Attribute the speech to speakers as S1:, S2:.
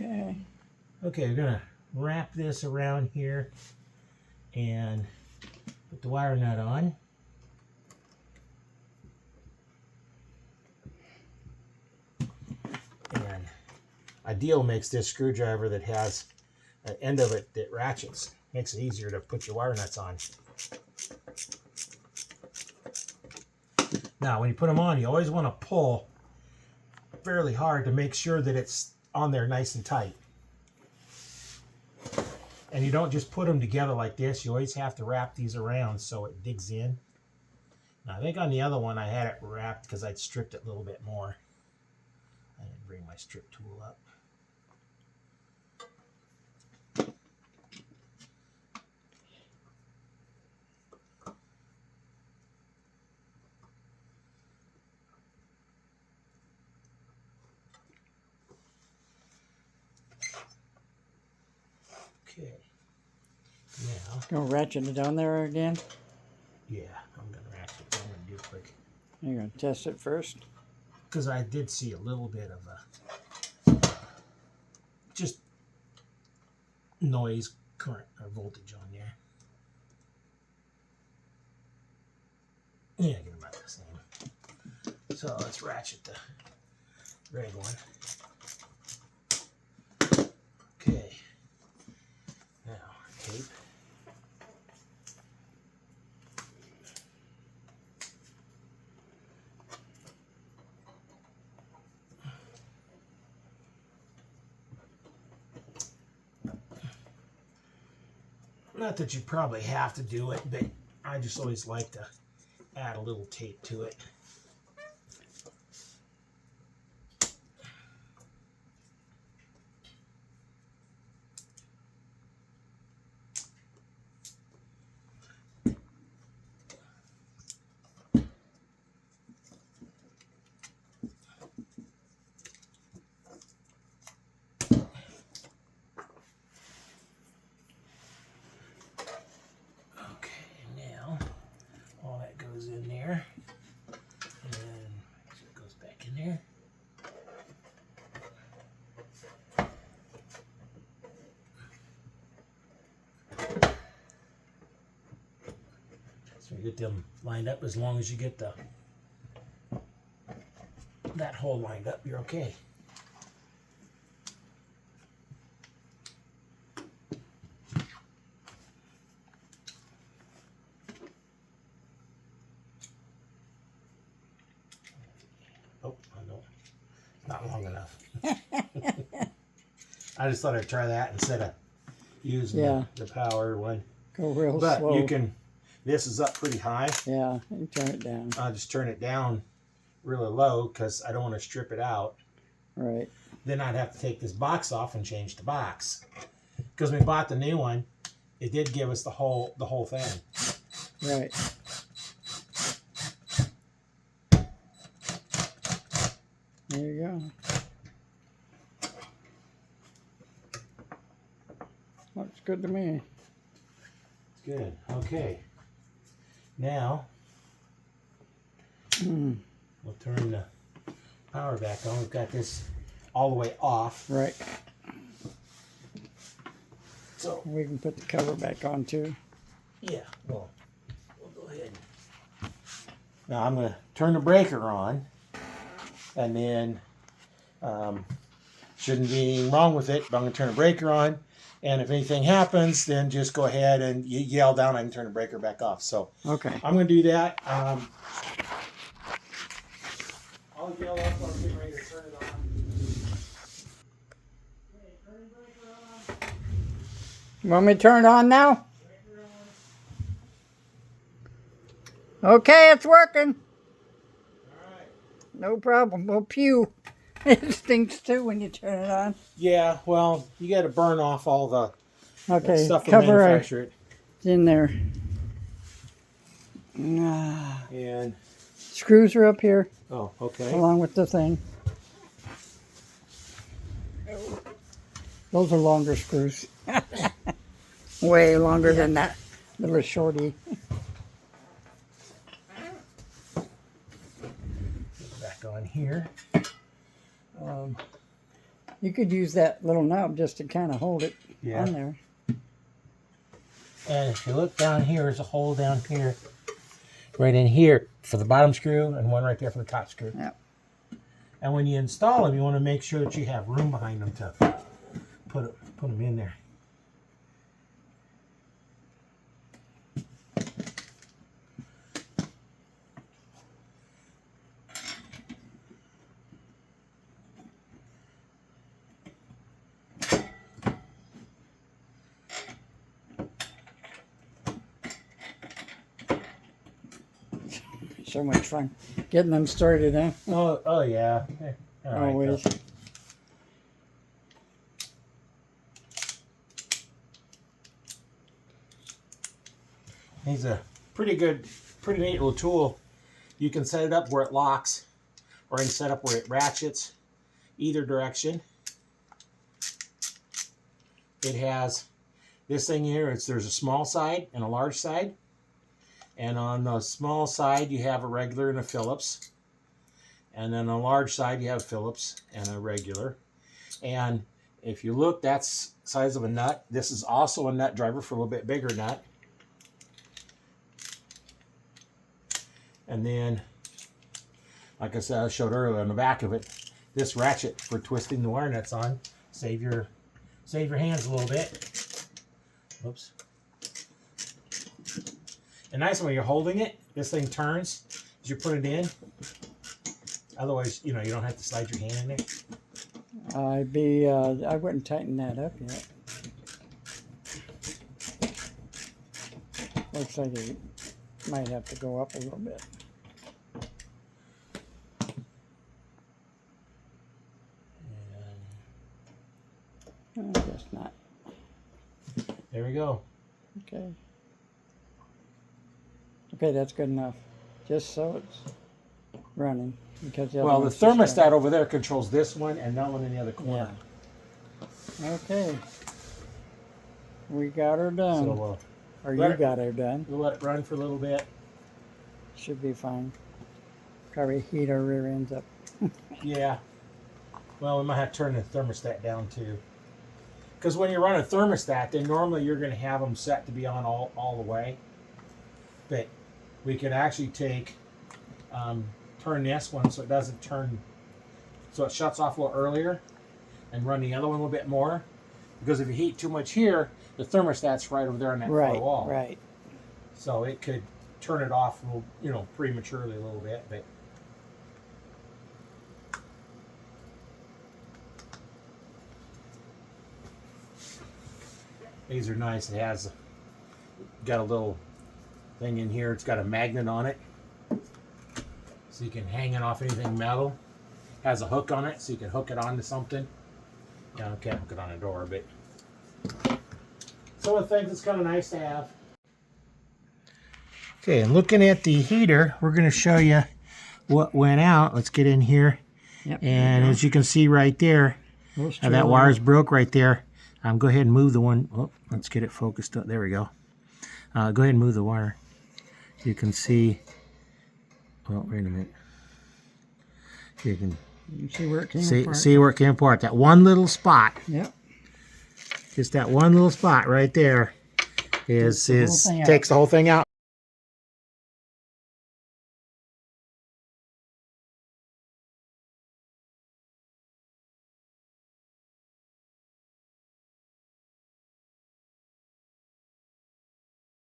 S1: Okay.
S2: Okay, we're gonna wrap this around here and put the wire nut on. And Ideal makes this screwdriver that has an end of it that ratchets. Makes it easier to put your wire nuts on. Now, when you put them on, you always want to pull fairly hard to make sure that it's on there nice and tight. And you don't just put them together like this. You always have to wrap these around so it digs in. Now, I think on the other one I had it wrapped because I'd stripped it a little bit more. I didn't bring my strip tool up. Okay. Now,
S1: Gonna ratchet it down there again?
S2: yeah, I'm going to ratchet it. I'm going to do it quick.
S1: You're gonna test it first?
S2: Because I did see a little bit of a just noise, current, or voltage on there. Yeah, get about the same. So let's ratchet the red one. Okay. Now, tape. Not that you probably have to do it, but I just always like to add a little tape to it. In there, and so it goes back in there. So you get them lined up. As long as you get that hole lined up, you're okay. Oh, no, not long enough. I just thought I'd try that instead of using the power one.
S1: Go real
S2: but
S1: slow.
S2: You can, this is up pretty high.
S1: Yeah, you turn it down.
S2: I'll just turn it down really low because I don't want to strip it out.
S1: Right.
S2: Then I'd have to take this box off and change the box. Because when we bought the new one, it did give us the whole thing.
S1: Right. There you go. Looks good to me.
S2: It's good. Okay. Now, we'll turn the power back on. We've got this all the way off.
S1: Right.
S2: So
S1: we can put the cover back on too.
S2: Yeah, we'll go ahead. Now I'm going to turn the breaker on, and then shouldn't be anything wrong with it, but I'm going to turn the breaker on, and if anything happens, then just go ahead and you yell down. I can turn the breaker back off. So
S1: okay,
S2: I'm going to do that. I'll yell up. I'm getting ready to turn it on. Okay, turn the breaker on.
S1: You want me to turn it on now? Okay, it's working.
S2: Alright.
S1: No problem. Well, pew. It stinks too when you turn it on.
S2: Yeah, well, you got to burn off all the stuff to
S1: cover
S2: manufacture it.
S1: It's in there.
S2: And
S1: screws are up here.
S2: Oh, okay.
S1: Along with the thing. Those are longer screws. Way longer than that little shorty.
S2: Back on here.
S1: You could use that little knob just to kind of hold it
S2: Yeah.
S1: on there.
S2: And if you look down here, there's a hole down here, right in here for the bottom screw, and one right there for the top screw.
S1: Yep.
S2: And when you install them, you want to make sure that you have room behind them to put them in there.
S1: So much fun getting them started, huh?
S2: Oh yeah. All right,
S1: Always.
S2: though. He's a pretty neat little tool. You can set it up where it locks, or you can set up where it ratchets either direction. It has this thing here. There's a small side and a large side. And on the small side, you have a regular and a Phillips. And then on the large side, you have Phillips and a regular. And if you look, that's the size of a nut. This is also a nut driver for a little bit bigger nut. And then, like I said, I showed earlier on the back of it, this ratchet for twisting the wire nuts on. Save your hands a little bit. Oops. And nice when you're holding it, this thing turns as you put it in. Otherwise, you don't have to slide your hand in there.
S1: I wouldn't tighten that up yet. Looks like it might have to go up a little bit. I guess not.
S2: There we go.
S1: Okay. Okay, that's good enough. Just so it's running. Because the other
S2: Well, the
S1: one's just
S2: thermostat over there controls this one and that one in the other corner.
S1: Yeah. Okay. We got her done.
S2: So
S1: Or you got her done.
S2: we'll let it run for a little bit.
S1: Should be fine. Probably heat our rear ends up.
S2: Yeah. Well, we might have to turn the thermostat down too. Because when you run a thermostat, then normally you're going to have them set to be on all the way. But we could actually turn this one so it doesn't turn, so it shuts off a little earlier, and run the other one a little bit more. Because if you heat too much here, the thermostat's right over there on that far wall.
S1: Right.
S2: So it could turn it off, prematurely a little bit. But these are nice. It has got a little thing in here. It's got a magnet on it, so you can hang it off anything metal. Has a hook on it, so you can hook it onto something. Yeah, I can't hook it on a door, but some of the things it's kind of nice to have. Okay, and looking at the heater, we're going to show you what went out. Let's get in here.
S1: Yep.
S2: And as you can see right there, that wire's broke right there. Go ahead and move the one. Oh, let's get it focused up. There we go. Go ahead and move the wire. You can see. Oh, wait a minute. You can
S1: see where it came apart.
S2: See where it came apart. That one little spot.
S1: Yep.
S2: Just that one little spot right there takes the whole thing out.